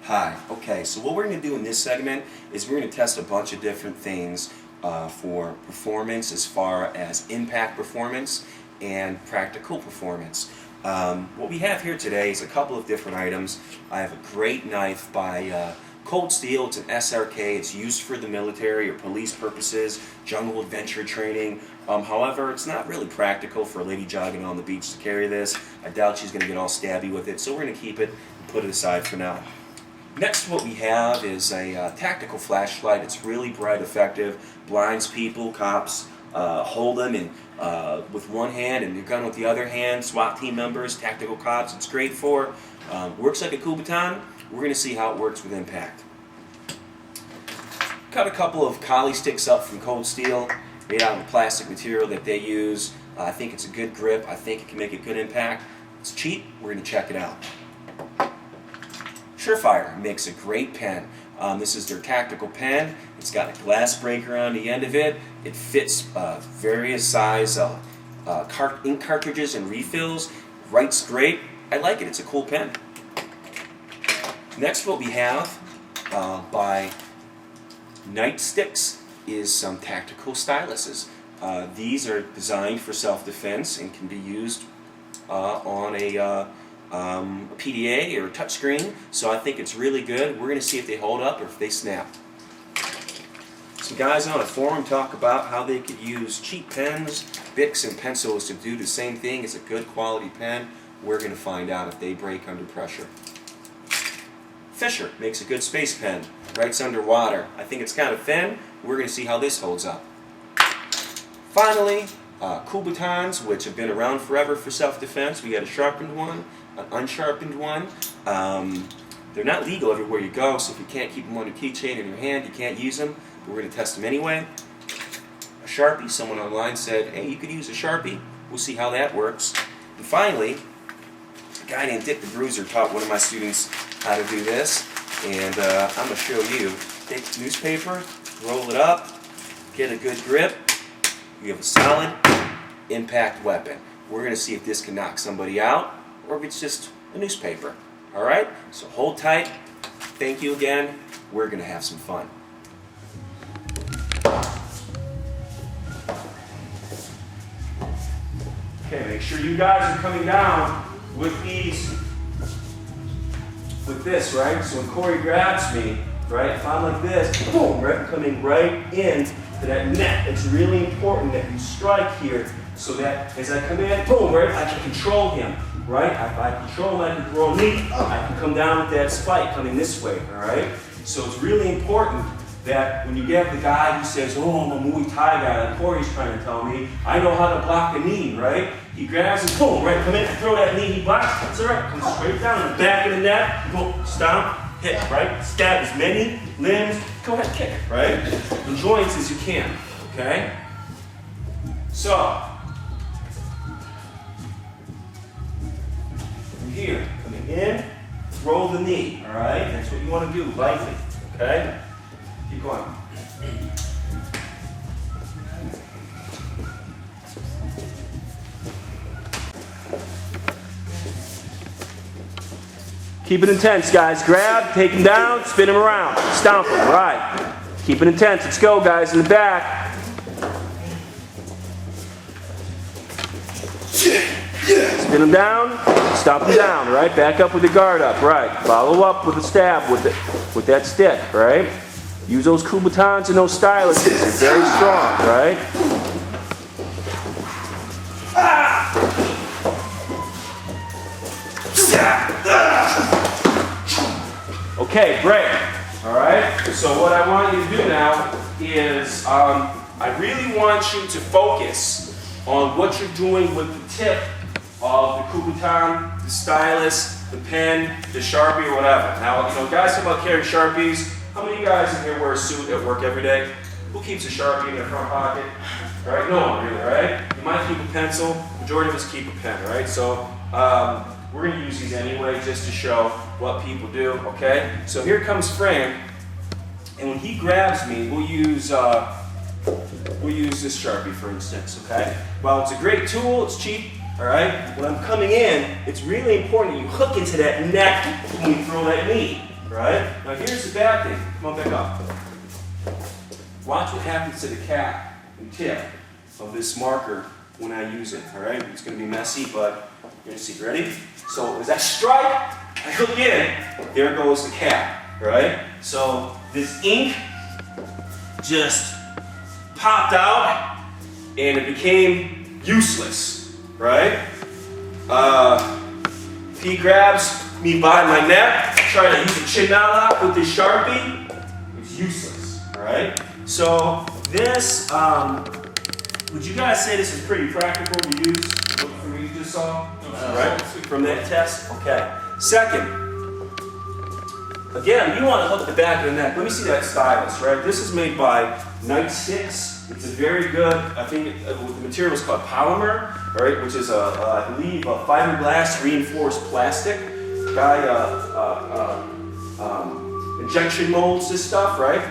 Hi. Okay, so what we're going to do in this segment is we're going to test a bunch of different things for performance as far as impact performance and practical performance. What we have here today is a couple of different items. I have a great knife by Cold Steel. It's an SRK. It's used for the military or police purposes, jungle adventure training. However, it's not really practical for a lady jogging on the beach to carry this. I doubt she's going to get all stabby with it, so we're going to keep it and put it aside for now. Next, what we have is a tactical flashlight. It's really bright, effective, blinds people, cops, hold them with one hand and your gun with the other hand, SWAT team members, tactical cops. It's great for. Works like a Kubotan. We're going to see how it works with impact. Cut a couple of collie sticks up from Cold Steel, made out of the plastic material that they use. I think it's a good grip. I think it can make a good impact. It's cheap. We're going to check it out. Surefire makes a great pen. This is their tactical pen. It's got a glass breaker on the end of it. It fits various size ink cartridges and refills. Writes great. I like it. It's a cool pen. Next, what we have by Nightsticks is some tactical styluses. These are designed for self-defense and can be used on a PDA or a touchscreen, so I think it's really good. We're going to see if they hold up or if they snap. Some guys on a forum talk about how they could use cheap pens, Bics, and pencils to do the same thing as a good quality pen. We're going to find out if they break under pressure. Fisher makes a good space pen. Writes underwater. I think it's kind of thin. We're going to see how this holds up. Finally, Kubotans, which have been around forever for self-defense. We got a sharpened one, an unsharpened one. They're not legal everywhere you go, so if you can't keep them on your keychain in your hand, you can't use them. But we're going to test them anyway. A Sharpie. Someone online said, hey, you could use a Sharpie. We'll see how that works. And finally, a guy named Dick the Bruiser taught one of my students how to do this. And I'm going to show you. Take newspaper, roll it up, get a good grip. You have a solid impact weapon. We're going to see if this can knock somebody out or if it's just a newspaper. All right? So hold tight. Thank you again. We're going to have some fun. Okay, make sure you guys are coming down with this, right? So when Corey grabs me, right, if I'm like this, boom, right, coming right in to that neck. It's really important that you strike here so that as I come in, boom, right, I can control him, right? If I control him, I can throw a knee, I can come down with that spike coming this way, all right? So it's really important that when you get the guy who says, oh, I'm a Muay Thai guy, like Corey's trying to tell me, I know how to block a knee, right? He grabs and boom, right, come in, throw that knee, he blocks, that's all right, comes straight down the back of the neck, boom, stomp, hit, right? Stab as many limbs, go ahead, kick, right? The joints as you can, okay? So, from here, coming in, throw the knee, all right? That's what you want to do, lightly, okay? Keep going. Keep it intense, guys. Grab, take him down, spin him around, stomp him. All right. Keep it intense. Let's go, guys, in the back. Spin him down, stomp him down. All right. Back up with your guard up. Right. Follow up with a stab with that stick. Right. Use those Kubotans and those styluses. They're very strong. Right. Okay, great. All right. So what I want you to do now is I really want you to focus on what you're doing with the tip of the Kubotan, the stylus, the pen, the Sharpie, or whatever. Now, you know, guys talk about carrying Sharpies. How many of you guys in here wear a suit at work every day? Who keeps a Sharpie in their front pocket? All right, no one really, right? You might keep a pencil. Majority of us keep a pen, right? So we're going to use these anyway just to show what people do, okay? So here comes Frank, and when he grabs me, we'll use this Sharpie, for instance, okay? Well, it's a great tool, it's cheap, all right? When I'm coming in, it's really important that you hook into that neck when you throw that knee, right? Now here's the bad thing. Come on back up. Watch what happens to the cap and tip of this marker when I use it, all right? It's going to be messy, but you're going to see. Ready? So as I strike, I hook in. There goes the cap, all right? So this ink just popped out, and it became useless, right? He grabs me by my neck, trying to use a chin lock with this Sharpie. It's useless, all right? So this, would you guys say this is pretty practical to use from what you just saw? Right? From that test? Okay. Second, again, you want to hook the back of the neck. Let me see that stylus, right? This is made by Nightsticks. It's a very good, I think the material is called polymer, right? Which is, I believe, a fiberglass reinforced plastic. Guy injection molds this stuff, right?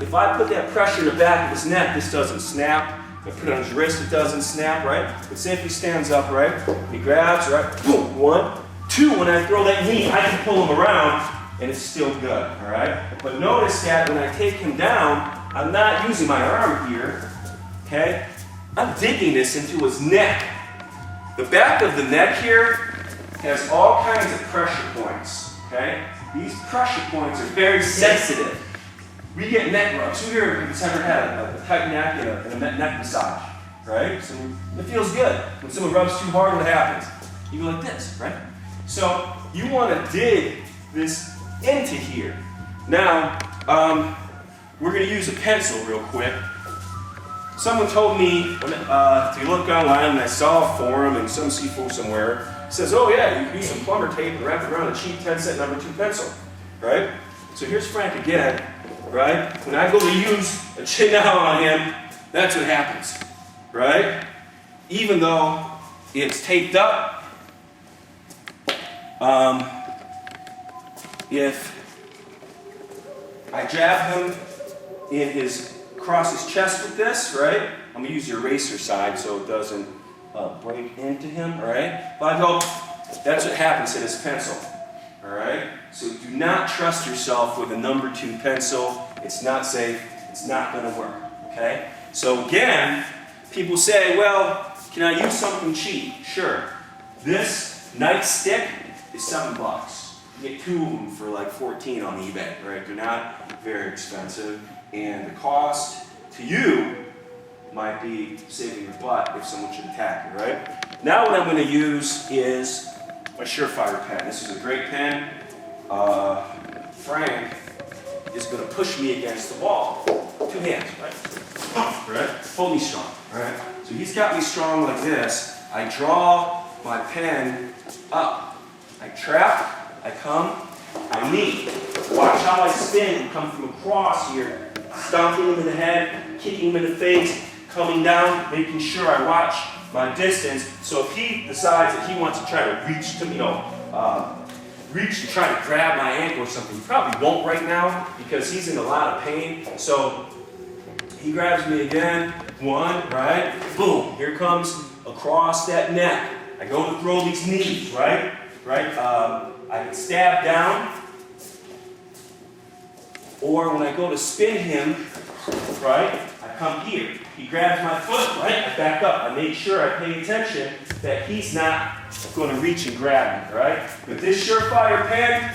If I put that pressure in the back of his neck, this doesn't snap. If I put it on his wrist, it doesn't snap, right? It simply stands up, right? He grabs, right? Boom, 1, 2, when I throw that knee, I can pull him around, and it's still good, all right? But notice that when I take him down, I'm not using my arm here, okay? I'm digging this into his neck. The back of the neck here has all kinds of pressure points, okay? These pressure points are very sensitive. We get neck rubs. Who here has ever had a tight neck and a neck massage, right? So it feels good. When someone rubs too hard, what happens? You go like this, right? So you want to dig this into here. Now, we're going to use a pencil real quick. Someone told me to look online, and I saw a forum in some seafood somewhere. It says, oh yeah, you can use some plumber tape and wrap it around a cheap 10-cent number 2 pencil, right? So here's Frank again, right? When I go to use a chin down on him, that's what happens, right? Even though it's taped up, if I jab him across his chest with this, right? I'm gonna use the eraser side so it doesn't break into him, all right? If I go, that's what happens to this pencil, all right? So do not trust yourself with a number 2 pencil. It's not safe. It's not gonna work, okay? So again, people say, well, can I use something cheap? Sure. This nightstick is $7. You get 2 of them for like 14 on eBay, right? They're not very expensive, and the cost to you might be saving your butt if someone should attack you, right? Now what I'm going to use is my Surefire pen. This is a great pen. Frank is going to push me against the wall. 2 hands, right? Right? Hold me strong, all right? So he's got me strong like this. I draw my pen up. I trap, I come, I knee. Watch how I spin and come from across here, stomping him in the head, kicking him in the face, coming down, making sure I watch my distance. So if he decides that he wants to try to reach to, reach to try to grab my ankle or something, he probably won't right now because he's in a lot of pain. So he grabs me again, 1, right? Boom, here comes across that neck. I go to throw these knees, right? I can stab down, or when I go to spin him, right, I come here. He grabs my foot, right, I back up. I make sure I pay attention that he's not going to reach and grab me, right? But this Surefire pen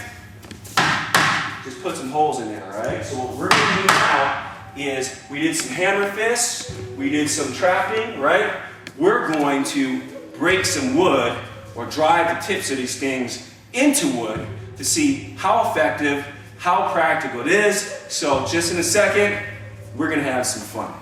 just put some holes in there, right? So what we're going to do now is we did some hammer fists, we did some trapping, right? We're going to break some wood or drive the tips of these things into wood to see how effective, how practical it is. So just in a second, we're going to have some fun.